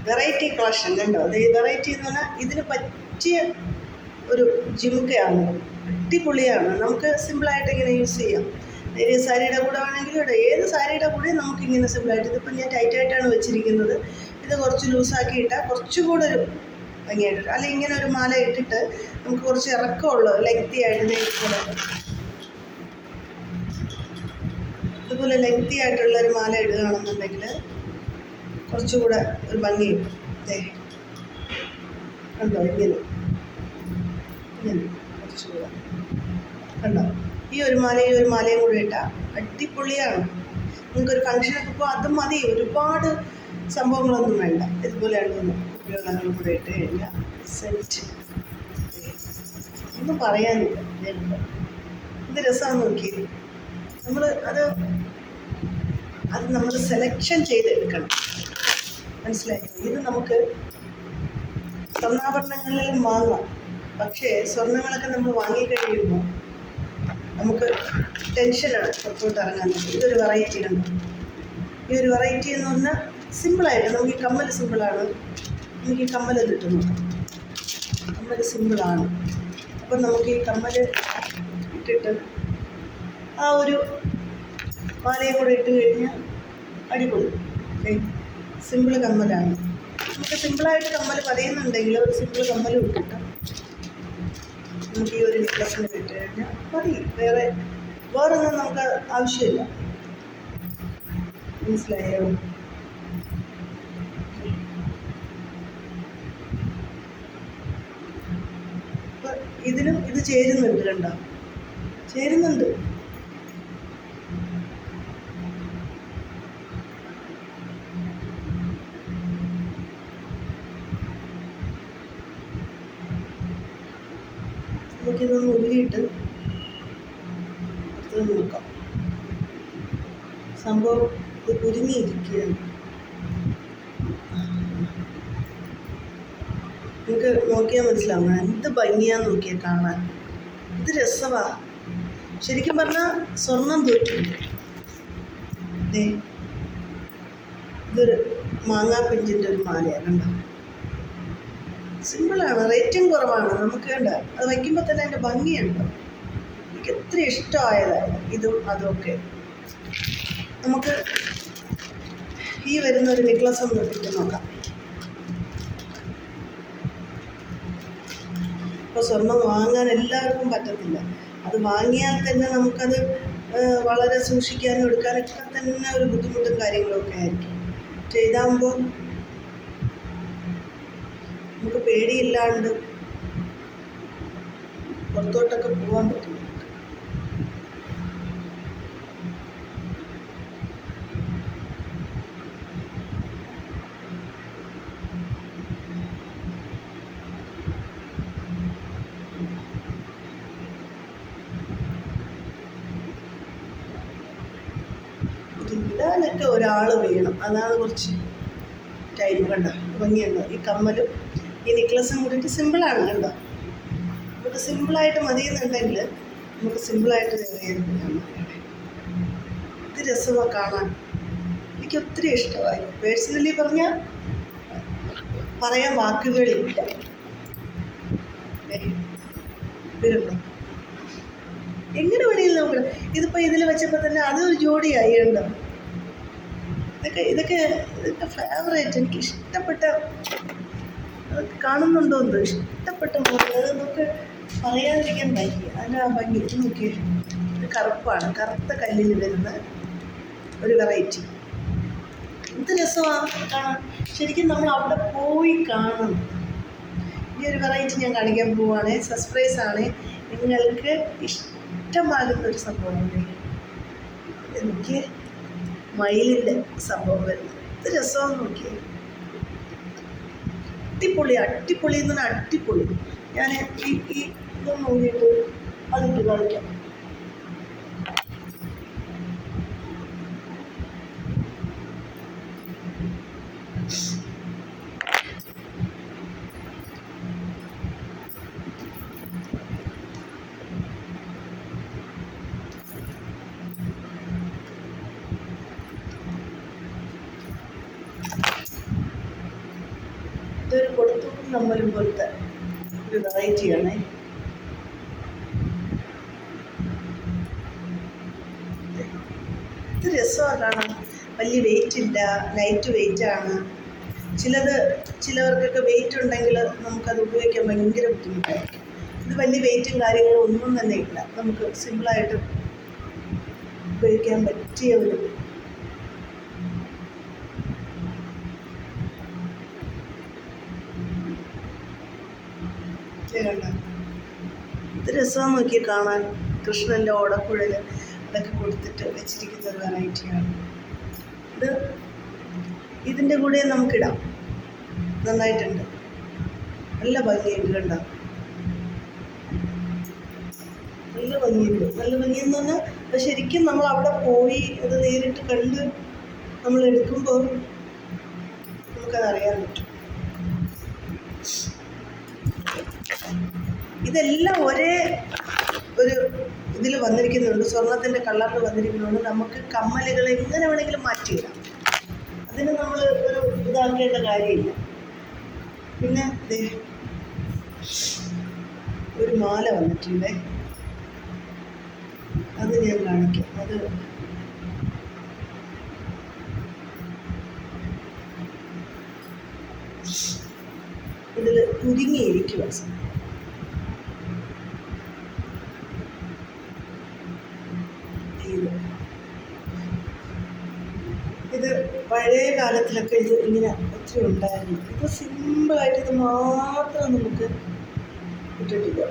Variety collection കണ്ടോ. അത് variety എന്ന് പറഞ്ഞാൽ ഇതിന് പറ്റിയ ഒരു ജിമുക്കയാണ്. അടിപൊളിയാണ്. നമുക്ക് സിമ്പിളായിട്ട് ഇങ്ങനെ യൂസ് ചെയ്യാം. ഏത് സാരിയുടെ കൂടെ വേണമെങ്കിലും ഇടാം. ഏത് സാരിയുടെ കൂടെ നമുക്കിങ്ങനെ സിമ്പിളായിട്ട്. ഇതിപ്പോൾ ഞാൻ ടൈറ്റായിട്ടാണ് വെച്ചിരിക്കുന്നത്. ഇത് കുറച്ച് ലൂസാക്കി ഇട്ടാൽ കുറച്ചുകൂടെ ഒരു ഭംഗിയായിട്ട്. അല്ലെങ്കിൽ ഇങ്ങനെ ഒരു മാല ഇട്ടിട്ട് നമുക്ക് കുറച്ച് ഇറക്കമുള്ള ലെങ്തി ആയിട്ട് ഇതുപോലെ ലെങ്തി ആയിട്ടുള്ളൊരു മാല ഇടുകയാണെന്നുണ്ടെങ്കിൽ കുറച്ചുകൂടെ ഒരു ഭംഗി കിട്ടും. കണ്ടോ, ഇങ്ങനെ കുറച്ചുകൂടെ കണ്ടോ. ഈ ഒരു മാലയും കൂടെ ഇട്ടാൽ അടിപൊളിയാണ്. നിങ്ങൾക്കൊരു ഫംഗ്ഷനൊക്കെ ഇപ്പോൾ അതും മതി. ഒരുപാട് സംഭവങ്ങളൊന്നും വേണ്ട. ഇതുപോലെ രണ്ടൊന്നും കുട്ടികളും കൂടെ ഇട്ട് കഴിഞ്ഞാൽ സെറ്റ്. ഒന്നും പറയാനില്ല. ഇത് രസമാണെന്ന് നോക്കിയത്. അത് നമ്മൾ സെലക്ഷൻ ചെയ്തെടുക്കണം. മനസ്സിലായി. ഇത് നമുക്ക് സ്വർണ്ണാഭരണങ്ങളിൽ വാങ്ങാം. പക്ഷേ സ്വർണ്ണങ്ങളൊക്കെ നമ്മൾ വാങ്ങിക്കഴിയുമ്പോൾ നമുക്ക് ടെൻഷനാണ് പുറത്തോട്ട് ഇറങ്ങാൻ. ഇതൊരു വെറൈറ്റി ഉണ്ട്. ഈ ഒരു വെറൈറ്റി എന്ന് പറഞ്ഞാൽ സിമ്പിളായിട്ട് നമുക്ക് ഈ കമ്മൽ സിമ്പിളാണ്. എനിക്ക് ഈ കമ്മൽ കിട്ടുന്നു. കമ്മൽ സിമ്പിളാണ്. അപ്പം നമുക്ക് ഈ കമ്മൽ ഇട്ടിട്ട് ആ ഒരു മാലയും കൂടെ ഇട്ട് കഴിഞ്ഞാൽ അടിപൊളി. സിമ്പിൾ കമ്മലാണ്. നമുക്ക് സിമ്പിളായിട്ട് കമ്മൽ പറയുന്നുണ്ടെങ്കിൽ ഒരു സിമ്പിൾ കമ്മലും ഇട്ടിട്ട് നമുക്ക് ഈ ഒരു നെക്ലസിന് ഇട്ട് കഴിഞ്ഞാൽ മതി. വേറൊന്നും നമുക്ക് ആവശ്യമില്ല. മനസ്സിലായോ? അപ്പം ഇതിനും ഇത് ചേരുന്നുണ്ട്. കണ്ടോ, ചേരുന്നുണ്ട്. നമുക്കിതൊന്ന് ഉരുളിയിട്ട് നോക്കാം. സംഭവം ഇത് കുരുങ്ങിയിരിക്കുകയാണ്. നിങ്ങൾക്ക് നോക്കിയാൽ മനസ്സിലാവണം എന്ത് ഭംഗിയാന്ന് നോക്കിയാൽ കാണാൻ. ഇത് രസമാണ്. ശരിക്കും പറഞ്ഞാൽ സ്വർണം തോറ്റില്ല. ഇതൊരു മാങ്ങാപ്പിഞ്ചിൻ്റെ ഒരു മാലയാണ്. കണ്ടോ, സിമ്പിളാണ്. റേറ്റും കുറവാണ്. നമുക്ക് വേണ്ട അത് വയ്ക്കുമ്പോൾ തന്നെ അതിൻ്റെ ഭംഗിയുണ്ട്. എനിക്ക് എത്ര ഇഷ്ടമായതാണ് ഇതും അതുമൊക്കെ. നമുക്ക് ഈ വരുന്നൊരു നെക്ലസ് ഒന്ന് ഇട്ടിട്ട് നോക്കാം. ഇപ്പോൾ സ്വർണം വാങ്ങാൻ എല്ലാവർക്കും പറ്റത്തില്ല. അത് വാങ്ങിയാൽ തന്നെ നമുക്കത് വളരെ സൂക്ഷിക്കാനും എടുക്കാനൊക്കെ തന്നെ ഒരു ബുദ്ധിമുട്ടും കാര്യങ്ങളൊക്കെ ആയിരിക്കും. ചെയ്താകുമ്പോൾ നമുക്ക് പേടിയില്ലാണ്ട് പുറത്തോട്ടൊക്കെ പോകാൻ പറ്റും. ഇടാനൊക്കെ ഒരാൾ വേണം. അതാണ് കുറച്ച് ടൈം. കണ്ടോ, ഭംഗിയുണ്ടോ. ഈ കമ്മലും ഈ നെക്ലസും കൂടിയിട്ട് സിമ്പിളാണ്. കണ്ടോ, നമുക്ക് സിമ്പിളായിട്ട് മതിയെന്നുണ്ടെങ്കിൽ നമുക്ക് സിമ്പിളായിട്ട് ഇത് രസമാണ് കാണാൻ. എനിക്ക് ഒത്തിരി ഇഷ്ടമായി. പേഴ്സണലി പറഞ്ഞാൽ പറയാൻ വാക്കുകളില്ല. ഇതുണ്ടോ, എങ്ങനെ വേണമെങ്കിലും നമുക്ക്. ഇതിപ്പോൾ ഇതിൽ വെച്ചപ്പോൾ തന്നെ അതൊരു ജോഡിയായി. ഉണ്ടോ, ഇതൊക്കെ ഫേവറേറ്റ്. എനിക്ക് ഇഷ്ടപ്പെട്ട, കാണുന്നുണ്ടോ എന്തോ ഇഷ്ടപ്പെട്ട മോഡൽ. അത് നമുക്ക് പറയാതിരിക്കാൻ ഭംഗി. അതിൻ്റെ ആ ഭംഗി നോക്കി. ഇത് കറുപ്പാണ്. കറുത്ത കല്ലിൽ വരുന്ന ഒരു വെറൈറ്റി. ഇത് രസമാണ് കാണാൻ. ശരിക്കും നമ്മൾ അവിടെ പോയി കാണണം. ഈ ഒരു വെറൈറ്റി ഞാൻ കാണിക്കാൻ പോവുകയാണ്. സർപ്രൈസാണ്. നിങ്ങൾക്ക് ഇഷ്ടമാകുന്നൊരു സംഭവമാണ്. എനിക്ക് മയിലിൻ്റെ സംഭവം വരുന്നത്. ഇത് രസമെന്ന് നോക്കിയേ. അടിപൊളി. അടിപൊളി എന്ന് പറഞ്ഞാൽ അടിപൊളി. ഞാൻ ഈ ഇതൊന്ന് നോക്കിയിട്ട് അതിട്ട് കാണിക്കാം. ഇതൊരു കൊടുത്തൂക്കും നമ്മലും പോലത്തെ ഒരു വെറൈറ്റിയാണേ. ഇത് രസമാണ് കാണാൻ. വലിയ വെയിറ്റ് ഇല്ല, ലൈറ്റ് വെയിറ്റാണ്. ചിലവർക്കൊക്കെ വെയിറ്റ് ഉണ്ടെങ്കിൽ നമുക്കത് ഉപയോഗിക്കാൻ ഭയങ്കര ബുദ്ധിമുട്ടായിരിക്കും. ഇത് വലിയ വെയിറ്റും കാര്യങ്ങളും ഒന്നും തന്നെ ഇല്ല. നമുക്ക് സിമ്പിളായിട്ട് ഉപയോഗിക്കാൻ പറ്റിയ ഒരു കണ്ട. ഇത് രസമാണ് നോക്കി കാണാൻ. കൃഷ്ണൻ്റെ ഓടക്കുഴൽ അതൊക്കെ കൊടുത്തിട്ട് വെച്ചിരിക്കുന്ന ഒരു വെറൈറ്റിയാണ് ഇത്. ഇതിൻ്റെ കൂടെ നമുക്കിടാം. നന്നായിട്ടുണ്ട്, നല്ല ഭംഗിയുണ്ട്. കണ്ടോ, നല്ല ഭംഗിയുണ്ട്. നല്ല ഭംഗിയെന്ന് പറഞ്ഞാൽ അത് ശരിക്കും നമ്മൾ അവിടെ പോയി അത് നേരിട്ട് കണ്ട് നമ്മൾ എടുക്കുമ്പോൾ നമുക്കതറിയാൻ പറ്റും. ഇതെല്ലാം ഒരേ ഒരു ഇതിൽ വന്നിരിക്കുന്നുണ്ട്, സ്വർണത്തിൻ്റെ കളറിൽ വന്നിരിക്കുന്നുണ്ട്. നമുക്ക് കമ്മലുകൾ എങ്ങനെ വേണമെങ്കിലും മാറ്റിയിടാം. അതിന് നമ്മൾ ഒരു ഇതാക്കേണ്ട കാര്യമില്ല. പിന്നെ ഒരു മാല വന്നിട്ടുണ്ട്, അത് ഞാൻ കാണിക്കാം. അത് ഇതിൽ കുരുങ്ങിയിരിക്കുക. ഇത് പഴയ കാലത്തിലൊക്കെ ഇത് ഇങ്ങനെ ഒത്തിരി ഉണ്ടായിരുന്നു. ഇത് സിമ്പിളായിട്ട് ഇത് മാത്രം നമുക്ക് ഇട്ടിട്ടില്ല.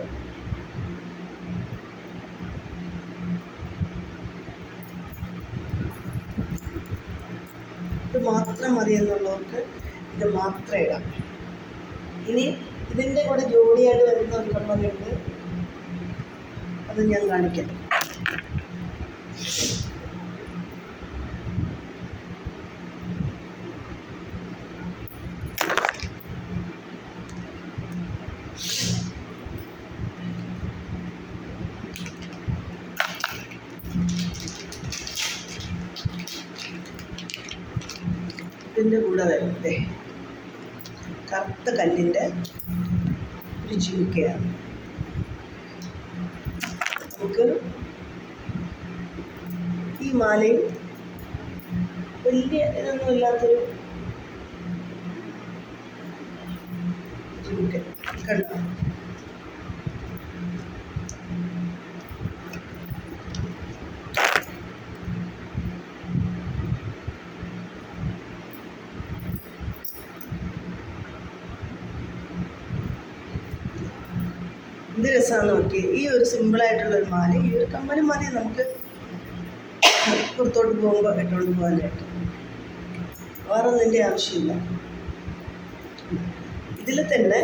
ഇത് മാത്രം മതി എന്നുള്ളവർക്ക് ഇത് മാത്രം ഇടാം. ഇനി ഇതിൻ്റെ കൂടെ ജോഡിയായിട്ട് വരുന്ന ഒരു കമ്മലുണ്ട്, അത് ഞാൻ കാണിക്കാം. ഇതിൻ്റെ കൂടെ വരുന്നത് കറുത്ത കല്ലിൻ്റെ ഒരു ജിമിക്കയാണ്. നമുക്ക് ഈ മാലയും വലിയ ഇതൊന്നും ഇല്ലാത്തൊരു ജിമിക്ക കണ്ടോ. എന്ത് രസമാണെന്ന് നോക്കി. ഈ ഒരു സിമ്പിളായിട്ടുള്ളൊരു മാല, ഈ ഒരു കമ്മലും മതി നമുക്ക് പുറത്തോട്ട് പോകുമ്പോൾ ഇട്ടുകൊണ്ട് പോകാനായിട്ട്. വേറെ ഒന്നിൻ്റെ ആവശ്യമില്ല. ഇതിൽ തന്നെ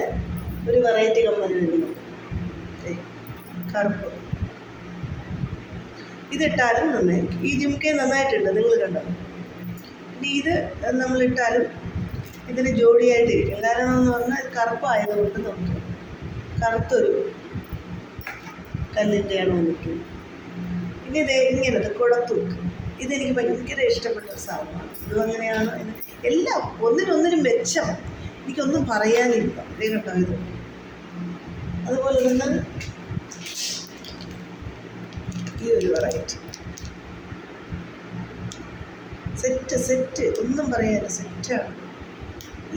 ഒരു വെറൈറ്റി കമ്മൽ വരുന്നു, കറുപ്പ്. ഇതിട്ടാലും നന്നായിരിക്കും. ഈ ജിമിക്ക നന്നായിട്ടുണ്ട്, നിങ്ങൾ കണ്ടോ. ഇനി ഇത് നമ്മളിട്ടാലും ഇതിന് ജോഡിയായിട്ടിരിക്കും. കാരണം എന്ന് പറഞ്ഞാൽ കറുപ്പായതുകൊണ്ട് നമുക്ക് കറുത്തൊരു കല്ലിൻ്റെയാണ് വന്നിട്ടുള്ളത്. ഇനി ഇത് ഇങ്ങനത്തെ കുടത്തൂക്ക്, ഇതെനിക്ക് ഭയങ്കര ഇഷ്ടപ്പെട്ട ഒരു സാധനമാണ്. ഇതും അങ്ങനെയാണ്. എല്ലാം ഒന്നിനൊന്നിനും മെച്ചം, എനിക്കൊന്നും പറയാനില്ല. ഇതേ കേട്ടോ ഇത്. അതുപോലെ തന്നെ ഈ ഒരു വെറൈറ്റി സെറ്റ് ഒന്നും പറയാനില്ല, സെറ്റാണ്.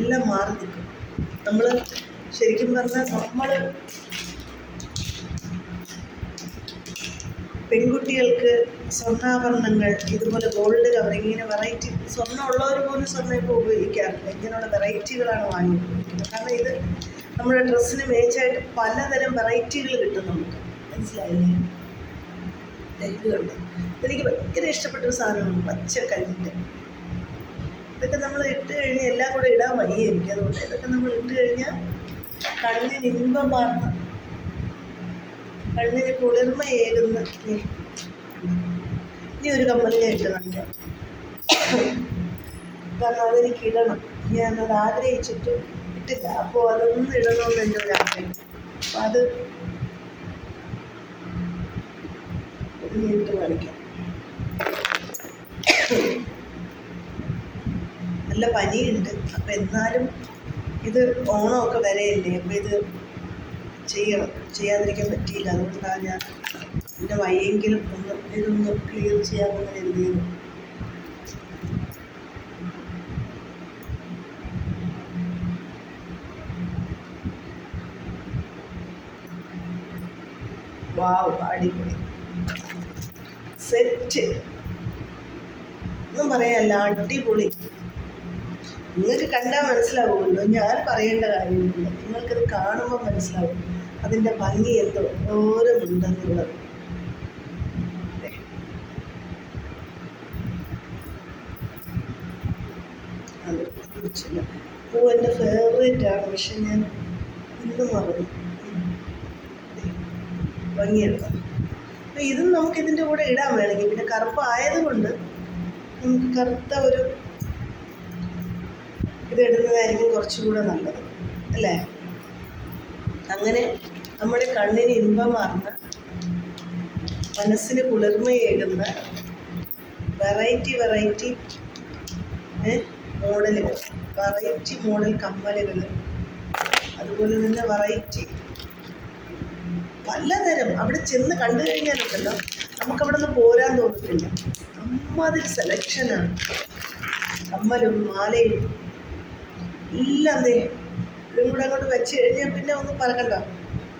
എല്ലാം മാറി നിൽക്കും. നമ്മൾ ശരിക്കും പറഞ്ഞാൽ നമ്മൾ പെൺകുട്ടികൾക്ക് സ്വർണ്ണാഭരണങ്ങൾ, ഇതുപോലെ ഗോൾഡ് കവറിങ്, ഇങ്ങനെ വെറൈറ്റി സ്വർണ്ണം ഉള്ളവർ പോലും സ്വർണ്ണം ഇപ്പോൾ ഉപയോഗിക്കാറില്ല. ഇങ്ങനെയുള്ള വെറൈറ്റികളാണ് വാങ്ങി ഉപയോഗിക്കുന്നത്. കാരണം ഇത് നമ്മുടെ ഡ്രസ്സിന് മേച്ചായിട്ട് പലതരം വെറൈറ്റികൾ കിട്ടും നമുക്ക്. മനസ്സിലായില്ലേ? ഇത് കണ്ടു. എനിക്ക് ഭയങ്കര ഇഷ്ടപ്പെട്ടൊരു സാധനമാണ് പച്ചക്കല്ലിൻ്റെ. ഇതൊക്കെ നമ്മൾ ഇട്ട് കഴിഞ്ഞാൽ എല്ലാം കൂടെ ഇടാൻ വയ്യ എനിക്ക്. അതുകൊണ്ട് ഇതൊക്കെ നമ്മൾ ഇട്ട് കഴിഞ്ഞാൽ കണ്ണിന് ഇമ്പമാർന്ന, കണ്ണിന് കുളിർമയേകുന്ന. ഇനി ഒരു കമ്മൽ ഞാൻ ഇട്ട് കാണിക്കാം. കാരണം അതെനിക്ക് ഇടണം, ഞാനത് ആഗ്രഹിച്ചിട്ട് ഇട്ടില്ല. അപ്പോൾ അതൊന്നും ഇടണമെന്ന് എൻ്റെ ഒരു ആഗ്രഹം. അപ്പം അത് ഇട്ട് കാണിക്കാം. നല്ല പനിയുണ്ട്, അപ്പം എന്നാലും ഇത് ഓണമൊക്കെ വരെയല്ലേ, അപ്പോൾ ഇത് ചെയ്യാതിരിക്കാൻ പറ്റിയില്ല. അതുകൊണ്ടാണ് ഞാൻ എൻ്റെ വയ്യെങ്കിലും ഇതൊന്ന് ക്ലിയർ ചെയ്യാമെന്ന് കരുതിയത്. വാവ്, അടിപൊളി സെറ്റ്, ഒന്നും പറയാനല്ല, അടിപൊളി. നിങ്ങൾക്ക് കണ്ടാൽ മനസ്സിലാവുമല്ലോ, ഞാൻ പറയേണ്ട കാര്യമില്ല. നിങ്ങൾക്കത് കാണുമ്പോൾ മനസ്സിലാവും അതിൻ്റെ ഭംഗി എന്തോരമുണ്ടെന്നുള്ളത്. അത് കുറിച്ചില്ല. പൂ എൻ്റെ ഫേവറേറ്റ് ആണ്, പക്ഷെ ഞാൻ ഇന്ന് മറന്നു. ഭംഗിയെടുക്കാം. അപ്പം ഇതും നമുക്കിതിൻ്റെ കൂടെ ഇടാൻ വേണമെങ്കിൽ, പിന്നെ കറുപ്പായതുകൊണ്ട് നമുക്ക് കറുത്ത ഒരു ഇതിടുന്നതായിരിക്കും കുറച്ചുകൂടെ നല്ലത്, അല്ലേ? അങ്ങനെ നമ്മുടെ കണ്ണിന് ഇമ്പമാർന്ന, മനസ്സിന് കുളിർമയേകുന്ന വെറൈറ്റി മോഡലുകൾ, വെറൈറ്റി മോഡൽ കമ്മലുകൾ, അതുപോലെ തന്നെ വെറൈറ്റി പലതരം. അവിടെ ചെന്ന് കണ്ടു കഴിഞ്ഞാലുണ്ടല്ലോ നമുക്കവിടെ നിന്ന് പോരാൻ തോന്നത്തില്ല. അമ്മാതിരി സെലക്ഷനാണ്. കമ്മലും മാലയും എല്ലാം ഇതും കൂടെ അങ്ങോട്ട് വെച്ച് കഴിഞ്ഞാൽ പിന്നെ ഒന്നും പറക്കണ്ട.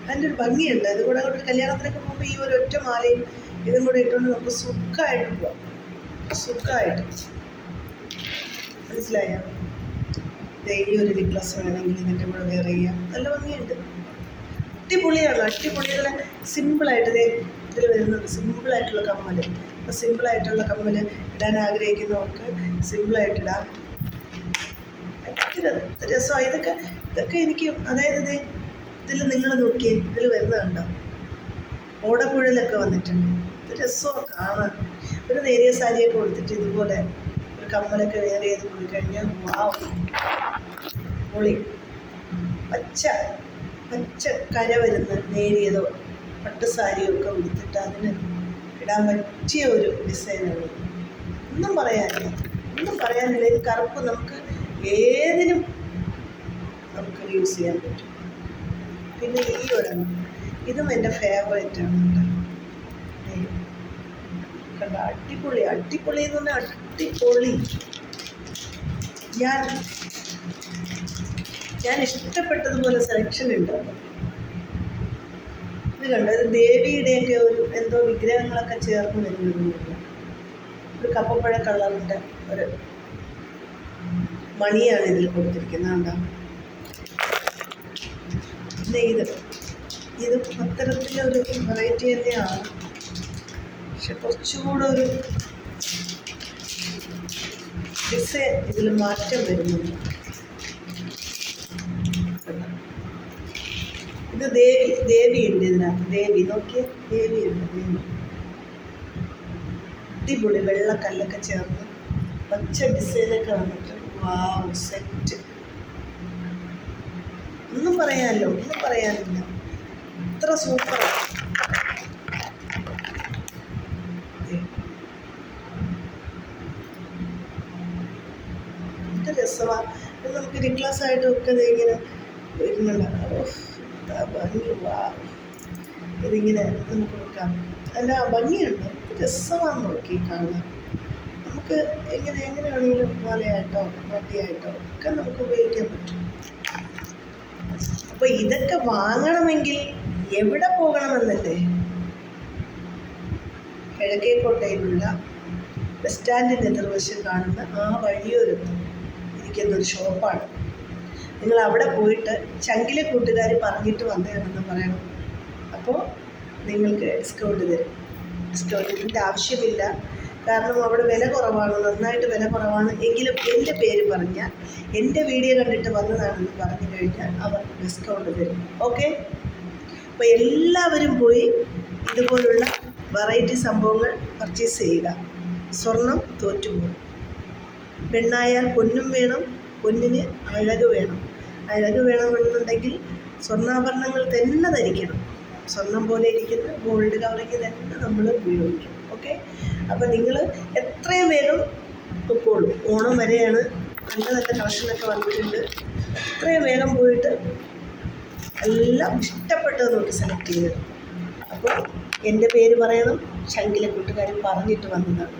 അതിൻ്റെ ഒരു ഭംഗിയുണ്ട്. അതും കൂടെ അങ്ങോട്ട് കല്യാണത്തിനൊക്കെ പോകുമ്പോൾ ഈ ഒരു ഒറ്റ മാലയും ഇതും കൂടെ ഇട്ടുകൊണ്ട് നമുക്ക് സുഖമായിട്ട് പോവാം. സുഖമായിട്ട്, മനസ്സിലായോ? ഈ ഒരു നെക്ലസ് വേണമെങ്കിൽ ഇതിൻ്റെ കൂടെ വെയർ ചെയ്യാം. നല്ല ഭംഗിയുണ്ട്, അടിപൊളിയാണ്. അടിപൊളികളെ സിമ്പിളായിട്ട് ഇതിൽ വരുന്നുണ്ട്. സിമ്പിളായിട്ടുള്ള കമ്മൽ. അപ്പോൾ സിമ്പിളായിട്ടുള്ള കമ്മൽ ഇടാൻ ആഗ്രഹിക്കുന്നവർക്ക് സിമ്പിളായിട്ടിടാം. ഭയങ്കര രസമാണ്. ഇതൊക്കെ എനിക്ക്, അതായത് ഇതിൽ നിങ്ങൾ നോക്കിയേ, ഇതിൽ വരുന്നതുണ്ടോ, ഓടക്കുഴലൊക്കെ വന്നിട്ടുണ്ട്. ഇത് രസമാണ് കാണാൻ. ഒരു നേരിയ സാരിയൊക്കെ കൊടുത്തിട്ട് ഇതുപോലെ ഒരു കമ്മലൊക്കെ വേറെ ചെയ്ത് പോയി കഴിഞ്ഞാൽ വാവ്, പൊളി. പച്ച കര വരുന്ന നേരിയതോ പട്ട് സാരിയോ ഒക്കെ ഉടുത്തിട്ട് അതിന് ഇടാൻ പറ്റിയ ഒരു ഡിസൈനാണ്. ഒന്നും പറയാനില്ല. ഇത് കറുപ്പ് നമുക്ക് ഏതിനും നമുക്ക് യൂസ് ചെയ്യാൻ പറ്റും. പിന്നെ ഈ ഒരെണ്ണം, ഇതും എൻ്റെ ഫേവറേറ്റാണ്. കണ്ട, അടിപൊളി എന്ന് പറഞ്ഞാൽ അടിപൊളി. ഞാൻ ഇഷ്ടപ്പെട്ടതുപോലെ സെലക്ഷൻ ഉണ്ട്. ഇത് കണ്ടോ, ഇത് ദേവിയുടെയൊക്കെ ഒരു എന്തോ വിഗ്രഹങ്ങളൊക്കെ ചേർന്ന് വരുന്നതൊന്നുമില്ല. ഒരു കപ്പപ്പഴ കളറിൻ്റെ ഒരു മണിയാണ് ഇതിൽ കൊടുത്തിരിക്കുന്നത്. കണ്ടോ? പിന്നെ ഇത് അത്തരത്തിലൊരു വെറൈറ്റി തന്നെയാണ്, പക്ഷെ കുറച്ചുകൂടെ ഒരു ഡിസൈൻ ഇതിൽ മാറ്റം വരുന്നുണ്ട്. ഇത് ദേവിയുണ്ട് ഇതിനകത്ത്. ദേവി നോക്കിയേ, ദേവിയുണ്ട്. അടിപൊളി വെള്ളക്കല്ലൊക്കെ ചേർന്ന് പച്ച ഡിസൈനൊക്കെ വന്നിട്ട് വാവ്, സെറ്റ്. ഒന്നും പറയാനില്ല. ഇത്ര സൂപ്പറാണ്. എന്ത് രസമാണ്. ഇത് നമുക്ക് നെക്ലസ് ആയിട്ടൊക്കെ ഇങ്ങനെ വരുന്നുണ്ട്. ഭംഗി, വാവ്. ഇതിങ്ങനെ നമുക്ക് നോക്കാം. അല്ല, ഭംഗിയുണ്ട്, രസമാണ് നോക്കി കാണാൻ. നമുക്ക് എങ്ങനെയാണെങ്കിലും മാലയായിട്ടോ വട്ടിയായിട്ടോ ഒക്കെ നമുക്ക് ഉപയോഗിക്കാൻ പറ്റും. അപ്പോൾ ഇതൊക്കെ വാങ്ങണമെങ്കിൽ എവിടെ പോകണമെന്നല്ലേ? കിഴക്കേക്കോട്ടയിലുള്ള ബസ് സ്റ്റാൻഡിൻ്റെ എതിർവശം കാണുന്ന ആ വഴിയോരത്ത് ഇരിക്കുന്നൊരു ഷോപ്പാണ്. നിങ്ങൾ അവിടെ പോയിട്ട് ചങ്കിലെ കൂട്ടുകാർ പറഞ്ഞിട്ട് വന്നതാണെന്ന് പറയണം. അപ്പോൾ നിങ്ങൾക്ക് ഡിസ്കൗണ്ട് തരും. ഡിസ്കൗണ്ടിൻ്റെ ആവശ്യമില്ല, കാരണം അവിടെ വില കുറവാണ്, നന്നായിട്ട് വില കുറവാണ്. എങ്കിലും എൻ്റെ പേര് പറഞ്ഞാൽ, എൻ്റെ വീഡിയോ കണ്ടിട്ട് വന്നതാണെന്ന് പറഞ്ഞു കഴിഞ്ഞാൽ അവർക്ക് ഡിസ്കൗണ്ട് തരും. ഓക്കെ? അപ്പോൾ എല്ലാവരും പോയി ഇതുപോലുള്ള വെറൈറ്റി സംഭവങ്ങൾ പർച്ചേസ് ചെയ്യുക. സ്വർണം തോറ്റുപോകും. പെണ്ണായാൽ പൊന്നും വേണം, പൊന്നിന് അഴക് വേണം. അഴക് വേണമെന്നുണ്ടെങ്കിൽ സ്വർണ്ണാഭരണങ്ങൾ തന്നെ ധരിക്കണം. സ്വർണം പോലെ ഇരിക്കുന്ന ഗോൾഡ് കവറിങ് തന്നെ നമ്മൾ ഉപയോഗിക്കണം. ഓക്കെ? അപ്പോൾ നിങ്ങൾ എത്രയും വേഗം പൊക്കോളൂ. ഓണം വരെയാണ് നല്ല നല്ല കളക്ഷനൊക്കെ വന്നിട്ടുണ്ട്. ഇത്രയും വേഗം പോയിട്ട് എല്ലാം ഇഷ്ടപ്പെട്ടത് നോക്കി സെലക്ട് ചെയ്തത്. അപ്പോൾ എൻ്റെ പേര് പറയണം, ശങ്കിലെ കൂട്ടുകാർ പറഞ്ഞിട്ട് വന്നതാണ്.